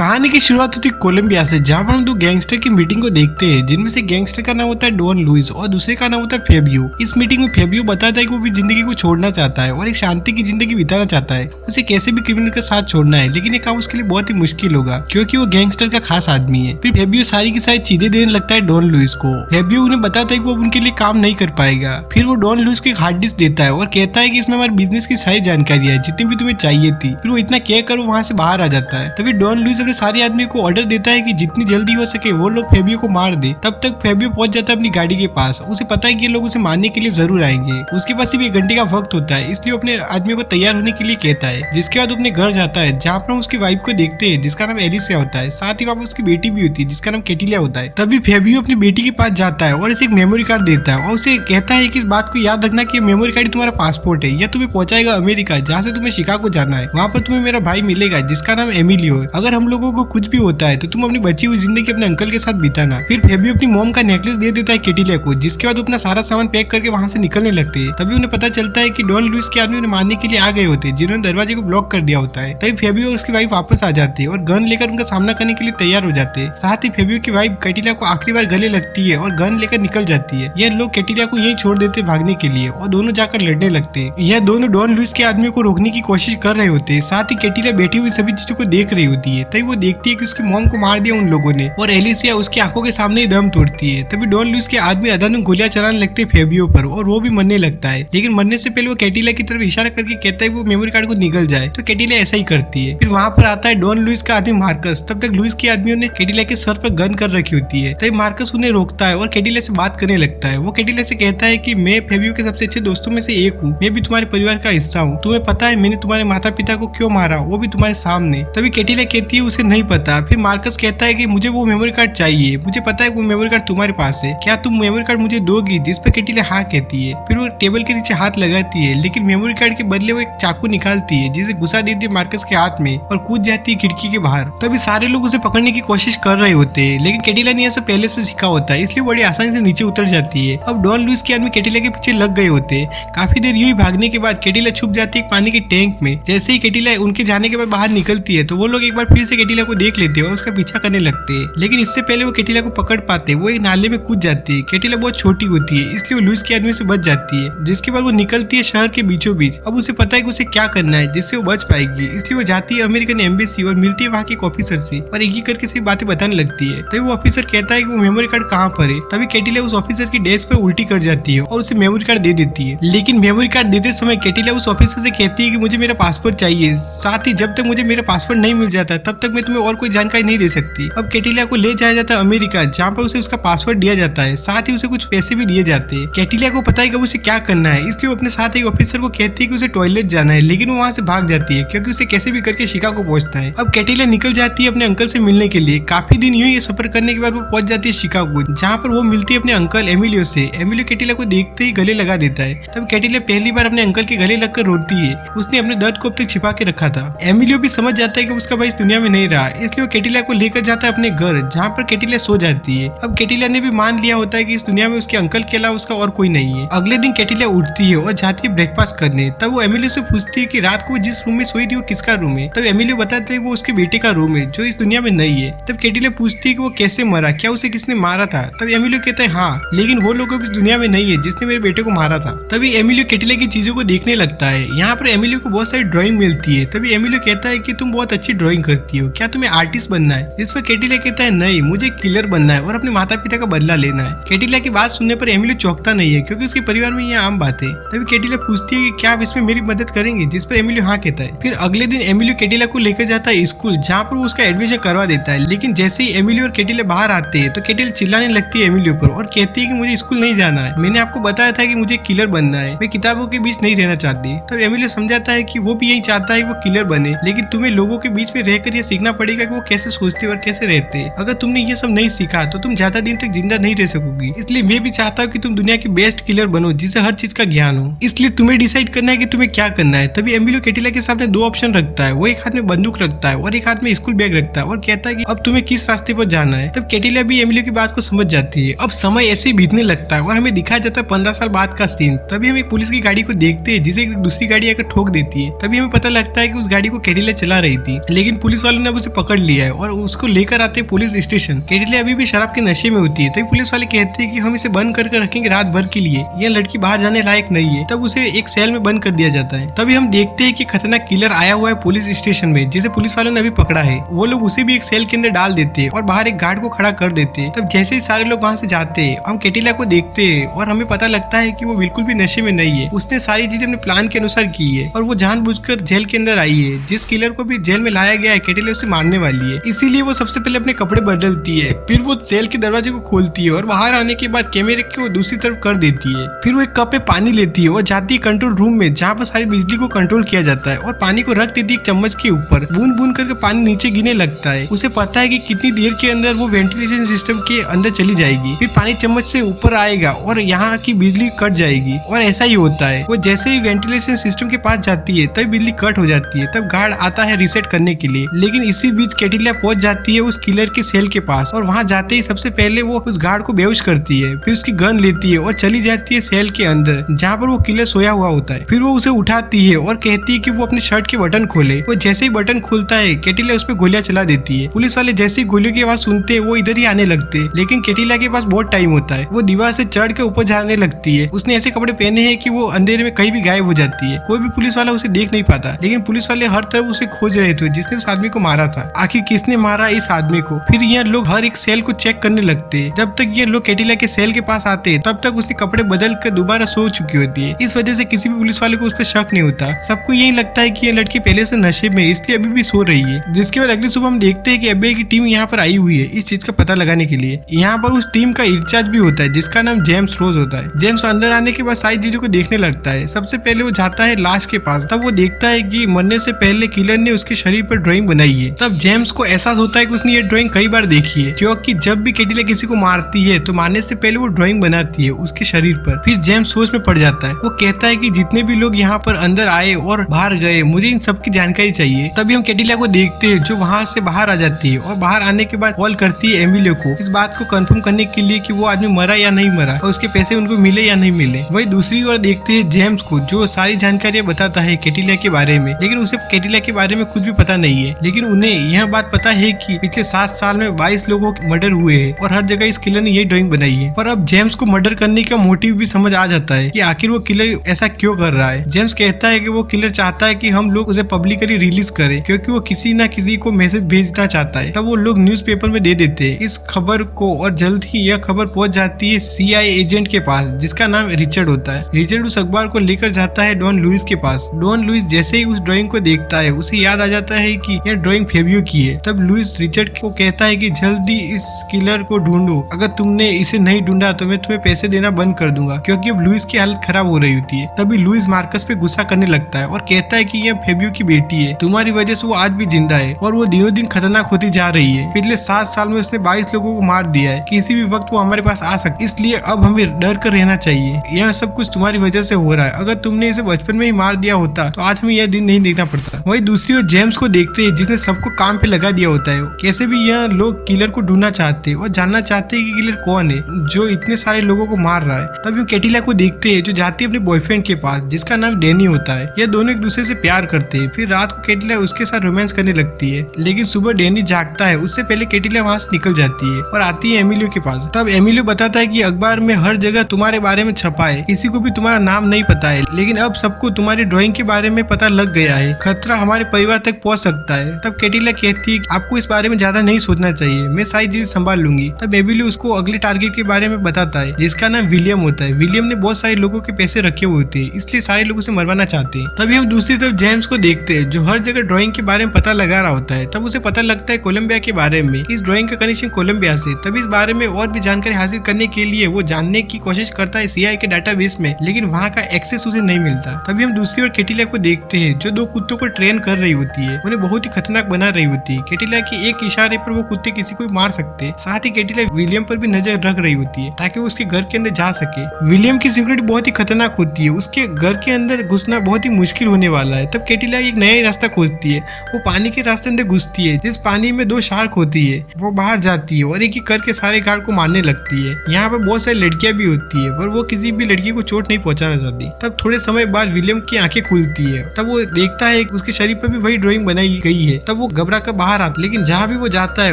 कहानी की शुरुआत होती है कोलंबिया से, जहाँ पर हम दो गैंगस्टर की मीटिंग को देखते हैं, जिनमें से गैंगस्टर का नाम होता है डॉन लुइस और दूसरे का नाम होता है फेबियो। इस मीटिंग में फेबियो बताता है कि वो भी जिंदगी को छोड़ना चाहता है और एक शांति की जिंदगी बिताना चाहता है। उसे कैसे भी क्रिमिनल के साथ छोड़ना है, लेकिन ये काम उसके लिए बहुत ही मुश्किल होगा क्योंकि वो गैंगस्टर का खास आदमी है। फिर फेबियो सारी की सारी चीजें देने लगता है डॉन लुइस को। फेबियो उन्हें बताता है कि वो उनके लिए काम नहीं कर पाएगा। फिर वो डॉन लुइस को एक हार्ड डिस्क देता है और कहता है कि इसमें हमारे बिजनेस की सारी जानकारी है, जितनी भी तुम्हें चाहिए थी। फिर वो इतना कह कर वहाँ से बाहर आ जाता है। तभी डॉन लुइस अपने सारे आदमी को ऑर्डर देता है कि जितनी जल्दी हो सके वो लोग फेबियो को मार दे। तब तक फेबियो पहुंच जाता है अपनी गाड़ी के पास। उसे पता है कि ये लोग उसे मारने के लिए जरूर आएंगे। उसके पास सिर्फ 1 घंटे का वक्त होता है, इसलिए अपने आदमी को तैयार होने के लिए कहता है। जिसके बाद अपने घर जाता है, जहाँ पर हम उसकी वाइफ को देखते हैं जिसका नाम एलिसिया होता है। साथ ही वहाँ पर उसकी बेटी भी होती है जिसका नाम कैटिलिया होता है। तभी फेबियो अपनी बेटी के पास जाता है और इसे एक मेमोरी कार्ड देता है और उसे कहता है कि इस बात को याद रखना कि मेमोरी कार्ड तुम्हारा पासपोर्ट है, यह तुम्हें पहुंचाएगा अमेरिका, जहाँ से तुम्हें शिकागो जाना है। वहाँ पर तुम्हें मेरा भाई मिलेगा जिसका नाम एमिलियो है। अगर हम लोगों को कुछ भी होता है तो तुम अपनी बची हुई जिंदगी अपने अंकल के साथ बिताना। फिर फेबियो अपनी मॉम का नेकलेस दे देता है कैटिलिया को, जिसके बाद अपना सारा सामान पैक करके वहाँ से निकलने लगते हैं। तभी उन्हें पता चलता है कि डॉन लुइस के आदमी उन्हें मारने के लिए आ गए होते हैं, जिन्होंने दरवाजे को ब्लॉक कर दिया होता है। तभी फेबियो और उसकी वाइफ वापस आ जाती है और गन लेकर उनका सामना करने के लिए तैयार हो जाते हैं। साथ ही फेबियो की वाइफ कैटिलिया को आखिरी बार गले लगती है और गन लेकर निकल जाती है। यह लोग कैटिलिया को यहीं छोड़ देते भागने के लिए और दोनों जाकर लड़ने लगते हैं। यह दोनों डॉन लुइस के आदमी को रोकने की कोशिश कर रहे होते हैं। साथ ही कैटिलिया बैठी हुई सभी चीजों को देख रही होती है। तभी वो देखती है कि उसकी मॉम को मार दिया उन लोगों ने और एलिसिया उसकी आंखों के सामने ही दम तोड़ती है। तभी डॉन लुइस के आदमी अचानक गोलियां चलाने लगते हैं फेबियो पर और वो भी मरने लगता है। लेकिन मरने से पहले वो कैटिलिया की तरफ इशारा करके कहता है वो मेमोरी कार्ड को निकल जाए, तो कैटिलिया ऐसा ही करती है। फिर वहाँ पर आता है डॉन लुइस का आदमी मार्कस। तब तक लुइस के आदमियों ने कैटिलिया के सर पर गन कर रखी होती है। तभी मार्कस उन्हें रोकता है और कैटिलिया से बात करने लगता है। वो कैटिलिया से कहता है कि मैं फेबियो के सबसे अच्छे दोस्तों में से एक हूँ, मैं भी तुम्हारे परिवार का हिस्सा हूँ। तुम्हें पता है मैंने तुम्हारे माता पिता को क्यों मारा, वो भी तुम्हारे सामने। तभी कैटिलिया कहती है उसे नहीं पता। फिर मार्कस कहता है कि मुझे वो मेमोरी कार्ड चाहिए, मुझे पता है वो मेमोरी कार्ड तुम्हारे पास है, क्या तुम मेमोरी कार्ड मुझे दोगी? जिस पर कैटिलिया हाँ कहती है। फिर वो टेबल के नीचे हाथ लगाती है, लेकिन मेमोरी कार्ड के बदले वो एक चाकू निकालती है, जिसे घुसा देती है मार्कस के हाथ में और कूद जाती है खिड़की के बाहर। तभी सारे लोग उसे पकड़ने की कोशिश कर रहे होते हैं, लेकिन कैटिलिया ने यह सब पहले से सीखा होता है, इसलिए बड़ी आसानी से नीचे उतर जाती है। अब डॉन लुइस के आदमी कैटिलिया के पीछे लग गए होते हैं। काफी देर यूं ही भागने के बाद कैटिलिया छुप जाती है पानी के टैंक में। जैसे ही कैटिलिया उनके जाने के बाद बाहर निकलती है तो वो लोग एक बार फिर से कैटिलिया को देख लेते हैं और उसका पीछा करने लगते हैं। लेकिन इससे पहले वो कैटिलिया को पकड़ पाते, वो एक नाले में कूद जाती है। कैटिलिया बहुत छोटी होती है, इसलिए वो लुइस के आदमी से बच जाती है। जिसके बाद वो निकलती है शहर के बीचों बीच। अब उसे पता है कि उसे क्या करना है जिससे वो बच पाएगी, इसलिए वो जाती है अमेरिकन एम्बेसी और मिलती है वहाँ के एक ऑफिसर से और एक ही करके सभी बातें बताने लगती है। तभी वो ऑफिसर कहता है कि वो मेमोरी कार्ड कहाँ पर है। तभी कैटिलिया उस ऑफिसर की डेस्क पर उल्टी कर जाती है और उसे मेमोरी कार्ड दे देती है। लेकिन मेमोरी कार्ड देते समय कैटिलिया उस ऑफिसर से कहती है कि मुझे मेरा पासपोर्ट चाहिए, साथ ही जब तक मुझे मेरा पासपोर्ट नहीं मिल जाता तब तक मैं तुम्हें और कोई जानकारी नहीं दे सकती। अब कैटिलिया को ले जाया जाता है अमेरिका, जहाँ पर उसे उसका पासपोर्ट दिया जाता है, साथ ही उसे कुछ पैसे भी दिए जाते हैं। कैटिलिया को पता है कि उसे क्या करना है, इसलिए वो अपने साथ एक ऑफिसर को कहती है कि उसे टॉयलेट जाना है, लेकिन वो वहाँ से भाग जाती है क्योंकि उसे कैसे भी करके शिकागो पहुंचता है। अब कैटिलिया निकल जाती है अपने अंकल से मिलने के लिए। काफी दिन यूं ही सफर करने के बाद वो पहुंच जाती है शिकागो, जहाँ पर वो मिलती है अपने अंकल एमिलियो से। एमिलियो कैटिलिया को देखते ही गले लगा देता है। तब कैटिलिया पहली बार अपने अंकल के गले लगकर रोती है। उसने अपने दर्द को अब तक छिपा के रखा था। एमिलियो भी समझ जाता है कि उसका भाई इस दुनिया में नहीं रहा, इसलिए वो कैटिलिया को लेकर जाता है अपने घर, जहाँ पर कैटिलिया सो जाती है। अब कैटिलिया ने भी मान लिया होता है कि इस दुनिया में उसके अंकल के अलावा उसका और कोई नहीं है। अगले दिन कैटिलिया उठती है और जाती है ब्रेकफास्ट करने। तब वो एमिलियो से पूछती है कि रात को जिस रूम में सोई थी वो किसका रूम है। तब एमिलियो बताते हैं वो उसके बेटे का रूम है जो इस दुनिया में नहीं है। तब कैटिलिया पूछती है कि वो कैसे मरा, क्या उसे किसने मारा था। तब एमिलियो कहता है हाँ, लेकिन वो लोग इस दुनिया में नहीं है जिसने मेरे बेटे को मारा था। तभी एमिलियो कैटिलिया की चीजों को देखने लगता है। यहाँ पर एमिलियो को बहुत सारी ड्राइंग मिलती है। तभी एमिलियो कहता है कि तुम बहुत अच्छी ड्राइंग करती हो, क्या तुम्हें आर्टिस्ट बनना है? जिस पर कैटिलिया कहता है नहीं, मुझे किलर बनना है और अपने माता पिता का बदला लेना है। कैटिलिया की बात सुनने पर एमिलियो चौंकता नहीं है क्योंकि उसके परिवार में यह आम बात है। तभी कैटिलिया पूछती है कि क्या आप इसमें मेरी मदद करेंगे, जिस पर एमिलियो हाँ कहता है। फिर अगले दिन एमिलियो कैटिलिया को लेकर जाता है स्कूल, जहाँ पर वो उसका एडमिशन करवा देता है। लेकिन जैसे ही एमिलियो और कैटिलिया बाहर आते हैं तो कैटिलिया चिल्लाने लगती है एमिलियो पर और कहती है कि मुझे स्कूल नहीं जाना है, मैंने आपको बताया था कि मुझे किलर बनना है, मैं किताबों के बीच नहीं रहना चाहती। तब एमिलियो समझाता है कि वो भी यही चाहता है कि वो किलर बने, लेकिन तुम्हें लोगों के बीच में रहकर ये सीखना पड़ेगा कि वो कैसे सोचते और कैसे रहते। अगर तुमने ये सब नहीं सीखा तो तुम ज्यादा दिन तक जिंदा नहीं रह सकोगी। इसलिए मैं भी चाहता हूँ कि तुम दुनिया की बेस्ट किलर बनो जिसे हर चीज का ज्ञान हो। इसलिए तुम्हें डिसाइड करना है कि तुम्हें क्या करना है। तभी एमिलियो कैटिलिया के सामने 2 ऑप्शन रखता है। वो एक हाथ में बंदूक रखता है और एक हाथ में स्कूल बैग रखता है और कहता है कि अब तुम्हें किस रास्ते पर जाना है। तब कैटिलिया भी एमिलियो की बात को समझ जाती है। अब समय ऐसे ही बीतने लगता है और हमें दिखाया जाता है 15 साल बाद का सीन। तभी हम एक पुलिस की गाड़ी को देखते हैं जिसे दूसरी गाड़ी आकर ठोक देती है। तभी हमें पता लगता है कि उस गाड़ी को कैटिलिया चला रही थी, लेकिन पुलिस वालों ने अब उसे पकड़ लिया है और उसको लेकर आते हैं पुलिस स्टेशन। कैटिला अभी भी शराब के नशे में होती है, तभी पुलिस वाले कहते हैं कि हम इसे बंद करके रखेंगे रात भर के लिए, यह लड़की बाहर जाने लायक नहीं है। तब उसे एक सेल में बंद कर दिया जाता है। तभी हम देखते हैं कि खतरनाक किलर आया हुआ है पुलिस स्टेशन में, जिसे पुलिस वालों ने अभी पकड़ा है। वो लोग उसे भी एक सेल के अंदर डाल देते हैं और बाहर एक गार्ड को खड़ा कर देते हैं। तब जैसे ही सारे लोग वहाँ से जाते हैं, हम कैटिला को देखते हैं और हमें पता लगता है कि वो बिल्कुल भी नशे में नहीं है। उसने सारी चीजें अपने प्लान के अनुसार की है और वो जानबूझकर जेल के अंदर आई है। जिस किलर को भी जेल में लाया गया है, कैटिला उसे मारने वाली है, इसीलिए वो सबसे पहले अपने कपड़े बदलती है। फिर वो सेल के दरवाजे को खोलती है और बाहर आने के बाद कैमरे को दूसरी तरफ कर देती है। फिर वो एक कप में पानी लेती है और जाती है कंट्रोल रूम में, जहाँ पर सारी बिजली को कंट्रोल किया जाता है, और पानी को रख देती है एक चम्मच के ऊपर। बूंद बूंद करके पानी नीचे गिरने लगता है। उसे पता है कि कितनी देर के अंदर वो वेंटिलेशन सिस्टम के अंदर चली जाएगी। फिर पानी चम्मच से ऊपर आएगा और यहाँ की बिजली कट जाएगी, और ऐसा ही होता है। वो जैसे ही वेंटिलेशन सिस्टम के पास जाती है तब बिजली कट हो जाती है। तब गार्ड आता है रीसेट करने के लिए, लेकिन इसी बीच कैटिला पहुंच जाती है उस किलर के सेल के पास, और वहाँ जाते ही सबसे पहले वो उस गार्ड को बेहोश करती है। फिर उसकी गन लेती है और चली जाती है सेल के अंदर, जहाँ पर वो किलर सोया हुआ होता है। फिर वो उसे उठाती है और कहती है कि वो अपने शर्ट के बटन खोले। वो जैसे ही बटन खोलता है, कैटिला उस पर गोलियां चला देती है। पुलिस वाले जैसे ही गोलियों की आवाज सुनते हैं वो इधर ही आने लगते हैं, लेकिन कैटिला के पास बहुत टाइम होता है। वो दीवार से चढ़ के ऊपर जाने लगती है। उसने ऐसे कपड़े पहने हैं कि वो अंधेरे में कहीं भी गायब हो जाती है। कोई भी पुलिस वाला उसे देख नहीं पाता, लेकिन पुलिस वाले हर तरफ उसे खोज रहे थे जिसने उस आदमी को मारा था। आखिर किसने मारा इस आदमी को? फिर ये लोग हर एक सेल को चेक करने लगते हैं। जब तक ये लोग कैटिला के सेल के पास आते हैं, तब तक उसने कपड़े बदल कर दोबारा सो चुकी होती है। इस वजह से किसी भी पुलिस वाले को उस पर शक नहीं होता। सबको यही लगता है कि ये लड़की पहले से नशे में, इसलिए अभी भी सो रही है। जिसके बाद अगली सुबह हम देखते हैं कि FBI की टीम यहाँ पर आई हुई है इस चीज का पता लगाने के लिए। यहाँ पर उस टीम का इंचार्ज भी होता है जिसका नाम जेम्स रोज होता है। जेम्स अंदर आने के बाद सारी चीजों को देखने लगता है। सबसे पहले वो जाता है लाश के पास। तब वो देखता है कि मरने से पहले किलर ने उसके शरीर पर ड्राइंग बनाई है। तब जेम्स को एहसास होता है कि उसने ये ड्राइंग कई बार देखी है, क्योंकि जब भी कैटिला किसी को मारती है तो मारने से पहले वो ड्राइंग बनाती है उसके शरीर पर। फिर जेम्स सोच में पड़ जाता है। वो कहता है कि जितने भी लोग यहाँ पर अंदर आए और बाहर गए, मुझे इन सब की जानकारी चाहिए। तभी हम कैटिला को देखते हैं जो वहाँ से बाहर आ जाती है, और बाहर आने के बाद कॉल करती है एमिलियो को इस बात को कंफर्म करने के लिए कि वो आदमी मरा या नहीं मरा और उसके पैसे उनको मिले या नहीं मिले। वही दूसरी ओर देखते हैं जेम्स को, जो सारी जानकारियां बताता है कैटिला के बारे में, लेकिन उसे कैटिला के बारे में कुछ भी पता नहीं है। लेकिन उन्हें यह बात पता है कि पिछले 7 साल में 22 लोगों के मर्डर हुए हैं और हर जगह इस किलर ने ये ड्राइंग बनाई है। पर अब जेम्स को मर्डर करने का मोटिव भी समझ आ जाता है कि आखिर वो किलर ऐसा क्यों कर रहा है। जेम्स कहता है कि वो किलर चाहता है कि हम लोग उसे पब्लिकली रिलीज करें, क्योंकि वो किसी न किसी को मैसेज भेजना चाहता है। तब वो लोग न्यूज़पेपर में दे देते हैं इस खबर को, और जल्द ही यह खबर पहुंच जाती है CIA एजेंट के पास जिसका नाम रिचर्ड होता है। रिचर्ड उस अखबार को लेकर जाता है डॉन लुइस के पास। डॉन लुइस जैसे ही उस ड्राइंग को देखता है, उसे याद आ जाता है कि यह ड्राइंग फेबियो की है। तब लुइस रिचर्ड को कहता है कि जल्दी इस किलर को ढूंढो, अगर तुमने इसे नहीं ढूंढा तो मैं तुम्हें पैसे देना बंद कर दूंगा, क्योंकि अब लुइस की हालत खराब हो रही होती है। तभी लुइस मार्कस पे गुस्सा करने लगता है और कहता है कि यह फेबियो की बेटी है, तुम्हारी वजह से वो आज भी जिंदा है और वो दिनों दिन खतरनाक होती जा रही है। पिछले 7 साल में उसने 22 लोगों को मार दिया है, किसी भी वक्त वो हमारे पास आ सकती, इसलिए अब हमें डर कर रहना चाहिए। यह सब कुछ तुम्हारी वजह से हो रहा है, अगर तुमने इसे बचपन में ही मार दिया होता तो आज हमें यह दिन नहीं देखना पड़ता। वही दूसरी ओर जेम्स को देखते हैं जिसने सबको काम पे लगा दिया होता है। कैसे भी यह लोग किलर को ढूंढना चाहते हैं और जानना चाहते हैं कि किलर कौन है जो इतने सारे लोगों को मार रहा है। तब हम कैटिला को देखते हैं जो जाती है अपने बॉयफ्रेंड के पास जिसका नाम डैनी होता है। यह दोनों एक दूसरे से प्यार करते हैं। फिर रात को कैटिला उसके साथ रोमांस करने लगती है, लेकिन सुबह डैनी जागता है। उससे पहले कैटिला वहाँ से निकल जाती है और आती है एमिलियो के पास। तब एमिलियो बताता है कि अखबार में हर जगह तुम्हारे बारे में छपा है, किसी को भी तुम्हारा नाम नहीं पता है, लेकिन अब सबको तुम्हारी ड्राइंग के बारे में पता लग गया है, खतरा हमारे परिवार तक पहुंच सकता है। तब कैटिला कहती है आपको इस बारे में ज्यादा नहीं सोचना चाहिए, मैं सारी चीजें संभाल लूंगी। तब एमिलियो उसको अगले टारगेट के बारे में बताता है जिसका नाम विलियम होता है। विलियम ने बहुत सारे लोगों के पैसे रखे हुए होते हैं, इसलिए सारे लोग उसे मरवाना चाहते हैं। तभी हम दूसरी तरफ जेम्स को देखते हैं जो हर जगह ड्राइंग के बारे में पता लगा रहा होता है। तब उसे पता लगता है कोलंबिया के बारे में, इस ड्राइंग का कनेक्शन कोलंबिया से। तभी इस बारे में और भी जानकारी हासिल करने के लिए वो जानने की कोशिश करता है CIA के डाटाबेस में, लेकिन वहाँ का एक्सेस उसे नहीं मिलता। तभी हम दूसरी ओर कैटिला को देखते हैं जो 2 कुत्तों को ट्रेन कर रही होती है, उन्हें बहुत ही खतरनाक बना रही होती है। कैटिला के एक इशारे पर वो कुत्ते किसी को मार सकते हैं। साथ ही कैटिला विलियम पर भी नजर रख रही होती है ताकि वो उसके घर के अंदर जा सके। विलियम की सिक्योरिटी बहुत ही खतरनाक होती है, उसके घर के अंदर घुसना बहुत ही मुश्किल होने वाला है। तब कैटिला एक नया रास्ता खोजती है, वो पानी के रास्ते अंदर घुसती है जिस पानी में 2 शार्क होती है। वो बाहर जाती है और एक एक करके सारे गार्ड को मारने लगती है। यहाँ पर बहुत सारी लड़कियां भी होती है पर वो किसी भी लड़की को चोट नहीं पहुंचाना चाहती। तब थोड़े समय बाद विलियम की आंखें खुलती है। तब वो देखता है कि उसके शरीर पर भी वही ड्राइंग बनाई गई है। तब वो घबरा कर बाहर आता, लेकिन जहाँ भी वो जाता है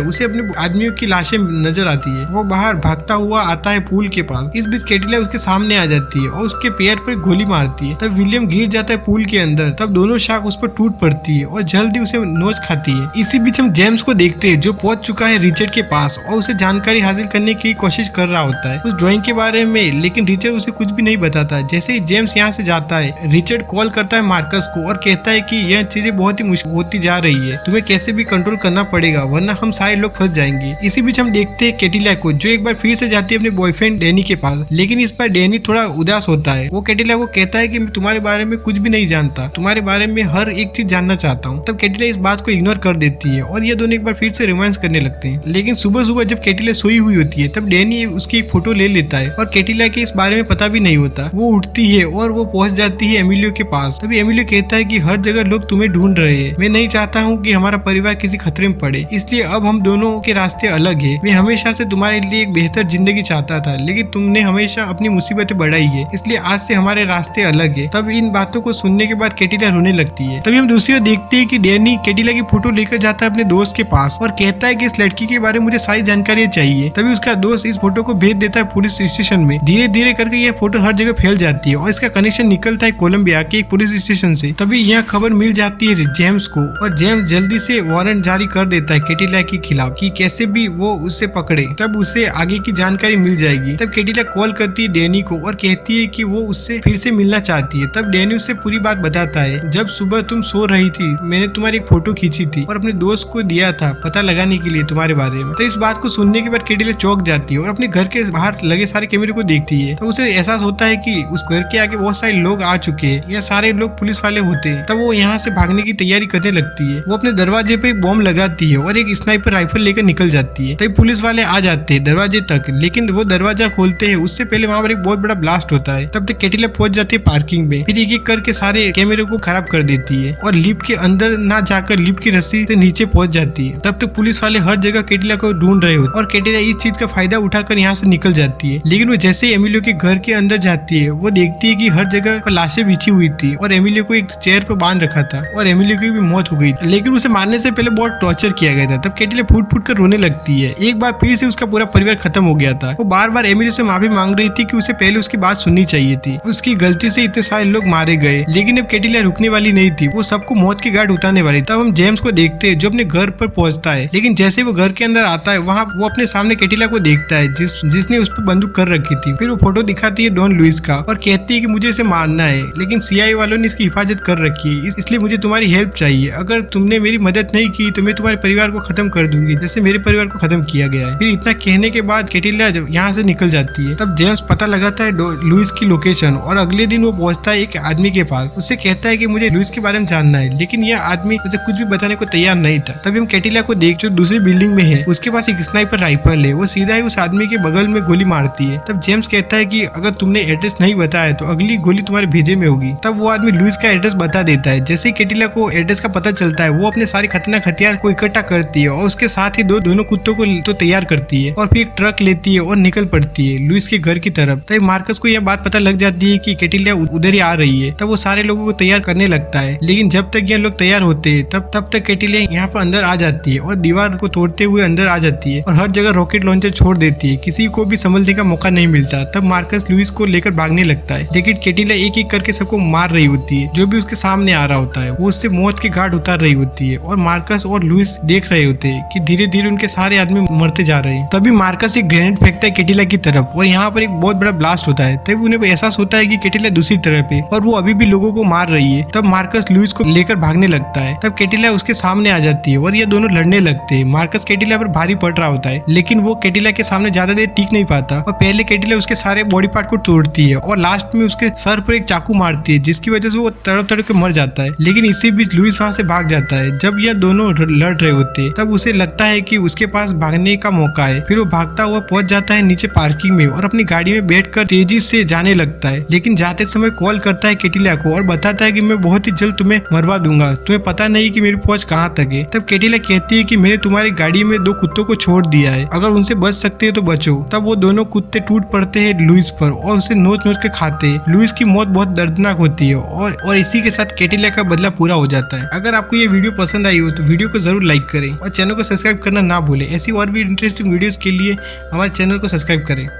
उसे अपने आदमियों की लाशें नजर आती है। वो बाहर भागता हुआ आता है पूल के पास। इस बीच कैटिला उसके सामने आ जाती है और उसके पैर पर गोली मारती है। तब विलियम गिर जाता है पूल के अंदर। तब दोनों शाख उस पर टूट पड़ती है और जल्दी उसे नोच खाती है। इसी बीच हम जेम्स को देखते हैं जो पहुंच चुका है रिचर्ड के पास और उसे जानकारी हासिल करने की कोशिश कर रहा होता है उस ड्राइंग के बारे में, लेकिन रिचर्ड उसे कुछ भी नहीं बताता। जैसे ही जेम्स यहाँ से जाता है, रिचर्ड कॉल करता है मार्कस को और कहता है कि यह चीजें बहुत ही मुश्किल होती जा रही है, तुम्हें कैसे भी कंट्रोल करना पड़ेगा वरना हम सारे लोग फंस जाएंगे। इसी बीच हम देखते हैं कैटिला को जो एक बार फिर से जाती है अपने बॉयफ्रेंड डैनी के पास, लेकिन इस बार डैनी थोड़ा उदास होता है। वो कैटिला को कहता है कि मैं तुम्हारे बारे में कुछ भी नहीं जानता, तुम्हारे बारे में हर एक चीज जानना चाहता हूँ। तब कैटिला इस बात को इग्नोर कर देती है और ये दोनों एक बार फिर से रोमांस करने लगते हैं। लेकिन सुबह सुबह जब कैटिला सोई हुई होती है तब डैनी उसकी एक फोटो ले लेता है और कैटिला के इस बारे में पता भी नहीं होता। वो उठती है और वो पहुंच जाती है एमिलियो के पास। तभी एमिलियो कहता है कि हर जगह लोग तुम्हें ढूंढ रहे हैं, मैं नहीं चाहता हूँ कि हमारा परिवार किसी खतरे में पड़े, इसलिए अब हम दोनों के रास्ते अलग है। मैं हमेशा से तुम्हारे लिए एक बेहतर जिंदगी चाहता था, लेकिन तुमने हमेशा अपनी मुसीबतें बढ़ाई है, इसलिए आज से हमारे रास्ते अलग है। तब इन बातों को सुनने के बाद कैटिला रोने लगती है। तभी हम दूसरी ओर देखते हैं कि डैनी कैटिला की फोटो लेकर जाता है अपने दोस्त के पास और कहता है कि इस लड़की के बारे में मुझे सारी जानकारी चाहिए। तभी उसका दोस्त इस फोटो को भेज देता है पुलिस स्टेशन में। धीरे धीरे करके यह फोटो हर जगह फैल जाती है और इसका कनेक्शन निकलता है कोलंबिया के एक पुलिस स्टेशन से। तभी यह खबर मिल जाती है जेम्स को और जेम्स जल्दी से वारंट जारी कर देता है कैटिला के खिलाफ कि कैसे भी वो उसे पकड़े, तब उसे आगे की जानकारी मिल जाएगी। तब कैटिला कॉल करती है डैनी को और कहती है कि वो उससे फिर से मिलना चाहती है। तब डैनी उससे पूरी बात बताता है, जब सुबह तुम सो रही थी मैंने तुम्हारी एक फोटो खींची थी और अपने दोस्त को दिया था पता लगाने के लिए तुम्हारे बारे में। तो इस बात को सुनने के बाद कैटिला चौंक जाती है और अपने घर के बाहर लगे सारे कैमरे को देखती है। तो उसे एहसास होता है कि उस घर के आगे बहुत सारे लोग आ चुके हैं, यह सारे लोग पुलिस वाले होते हैं। तब वो यहाँ से भागने की तैयारी करने लगती है। वो अपने दरवाजे पे एक बॉम्ब लगाती है और एक स्नाइपर राइफल लेकर निकल जाती है। तभी पुलिस वाले आ जाते हैं दरवाजे तक, लेकिन वो दरवाजा खोलते हैं उससे पहले वहाँ पर एक बहुत बड़ा ब्लास्ट होता है। तब तक कैटिला पहुंच जाती है पार्किंग में, फिर एक एक करके सारे कैमरे को खराब कर देती है और लिफ्ट के अंदर ना जाकर लिफ्ट की रस्सी से नीचे पहुंच जाती है। तब तक पुलिस वाले हर जगह कैटिला को ढूंढ रहे होते और कैटिला इस चीज का फायदा उठाकर यहाँ से निकल जाती है। लेकिन वो जैसे ही एमिलियो के घर के अंदर जाती है वो देखती है कि हर जगह पर लाशें बिछी हुई थी और एमिलियो को एक चेयर पर बांध रखा था और एमिलियो की भी मौत हो गई थी, लेकिन उसे मारने से पहले बहुत टॉर्चर किया गया था। तब कैटिला फूट फूट कर रोने लगती है। एक बार फिर से उसका पूरा परिवार खत्म हो गया था। वो बार बार एमिलियो से माफी मांग रही थी कि उसे पहले उसकी बात सुननी चाहिए थी, उसकी गलती से इतने सारे लोग मारे गए। लेकिन अब कैटिला रुकने वाली नहीं थी, वो सबको मौत की घाट उतारने वाली। तब हम जेम्स को देखते हैं जो अपने घर पर पहुंचता है, लेकिन जैसे वो घर के अंदर आता है वहाँ वो अपने सामने कैटिला को देखता है जिसने उस पर बंदूक कर रखी थी। फिर वो फोटो दिखाती है डॉन लुइस का और कहती है कि मुझे इसे मारना है, लेकिन सीआईए वालों ने इसकी हिफाजत कर रखी है, इसलिए मुझे तुम्हारी हेल्प चाहिए। अगर तुमने मेरी मदद नहीं की तो मैं तुम्हारे परिवार को खत्म कर दूंगी जैसे मेरे परिवार को खत्म किया गया है। फिर इतना कहने के बाद कैटिला यहाँ से निकल जाती है। तब जेम्स पता लगाता है लुइस की लोकेशन और अगले दिन वो पहुंचता है एक आदमी के पास। उससे कहता है कि मुझे लुइस के बारे में जानना है, लेकिन यह आदमी उसे कुछ भी बताने को तैयार नहीं था। तभी हम कैटिला को देख जो दूसरी बिल्डिंग में है उसके पास एक स्नाइपर राइफल है, वो सीधा ही उस आदमी के बगल में गोली मारती है। तब जेम्स कहता है कि अगर तुमने एड्रेस नहीं बताया तो अगली गोली तुम्हारे भेजे में होगी। तब वो आदमी लुइस का एड्रेस बता देता है। जैसे ही कैटिला को एड्रेस का पता चलता है वो अपने सारे खतरनाक हथियार को इकट्ठा करती है और उसके साथ ही दोनों कुत्तों को तो तैयार करती है और फिर एक ट्रक लेती है और निकल पड़ती है लुइस के घर की तरफ। तब मार्कस को यह बात पता लग जाती है कि कैटिला उधर ही आ रही है। तब वो सारे लोगों को तैयार करने लगता है, लेकिन जब तक ये लोग तैयार होते हैं तब तक कैटिला यहाँ पर अंदर आ जाती है और दीवार को तोड़ते हुए अंदर आ जाती है और हर जगह रॉकेट लॉन्चर छोड़ देती है, किसी को भी संभलने का मौका नहीं मिलता। तब मार्कस लुइस को लेकर भागने लगता है, लेकिन कैटिला एक एक करके सबको मार रही होती है, जो भी उसके सामने आ रहा होता है वो उससे मौत की घाट उतार रही होती है और मार्कस और लुइस देख रहे होते हैं कि धीरे धीरे उनके सारे आदमी मरते जा रहे हैं। तभी मार्कस एक ग्रेनेड फेंकता है कैटिला की तरफ और यहाँ पर एक बहुत बड़ा ब्लास्ट होता है। तभी उन्हें एहसास होता है कि कैटिला दूसरी तरफ है और वो अभी भी लोगों को मार रही है। तब मार्कस लुइस को लेकर भागने लगता है। तब कैटिला उसके सामने आ जाती है और ये दोनों लड़ने लगते हैं। मार्कस कैटिला पर भारी पड़ रहा होता है, लेकिन वो कैटिला के सामने ज्यादा देर टिक नहीं पाता और पहले कैटिला उसके सारे बॉडी पार्ट को तोड़ती है और लास्ट में उसके सर पर एक चाकू मारती है, जिसकी वजह से वो तड़प तड़प के मर जाता है। लेकिन इसी बीच लुइस वहां से भाग जाता है। जब ये दोनों लड़ रहे होते हैं तब उसे लगता है कि उसके पास भागने का मौका है। फिर वो भागता हुआ पहुंच जाता है नीचे पार्किंग में और अपनी गाड़ी में बैठकर तेजी से जाने लगता है, लेकिन जाते समय कॉल करता है कैटिला को और बताता है कि मैं बहुत ही जल्द तुम्हें मरवा दूंगा, तुम्हें पता नहीं कि मेरी पहुंच कहाँ तक है। तब कैटिला कहती है कि मैंने तुम्हारी गाड़ी में 2 कुत्तों को छोड़ दिया है, अगर उनसे बच सकते हैं तो बचो। तब वो दोनों कुत्ते टूट पड़ते हैं लुइस पर और उसे नोच नोच के खाते हैं। लुइस की मौत बहुत दर्दनाक होती है और इसी के साथ कैटिला का बदला पूरा हो जाता है। अगर आपको ये वीडियो पसंद आई हो तो वीडियो को जरूर लाइक करें और चैनल को सब्सक्राइब करना ना भूलें। ऐसी और भी इंटरेस्टिंग वीडियोस के लिए हमारे चैनल को सब्सक्राइब करें।